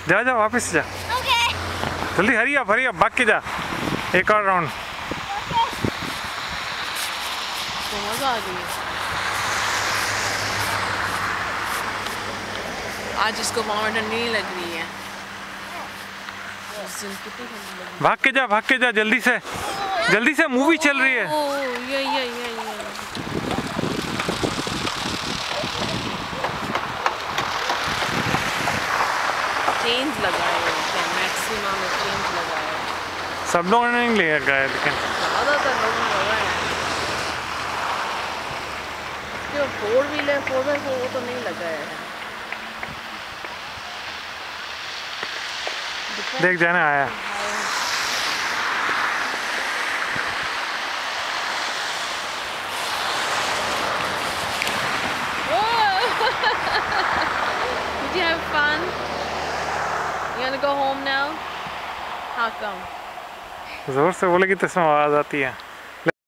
जा जा वापस जा। जल्दी हरी अप भाग के जा। एक और राउंड। तो मजा आ गई। आज इसको पाँव ठंडी नहीं लग रही है। भाग के जा जल्दी से मूवी चल रही है। ये चेंज लगाए मैक्सिमम चेंज लगाए। सब लोगों ने नहीं लगाया लेकिन ज़्यादातर लोगों ने लगाया है। जो 4x4 वो तो नहीं लगाया है। देख जाना आया। Did you have fun? You wanna go home now? How come? जोर से बोले कि तो इसमें आवाज आती है।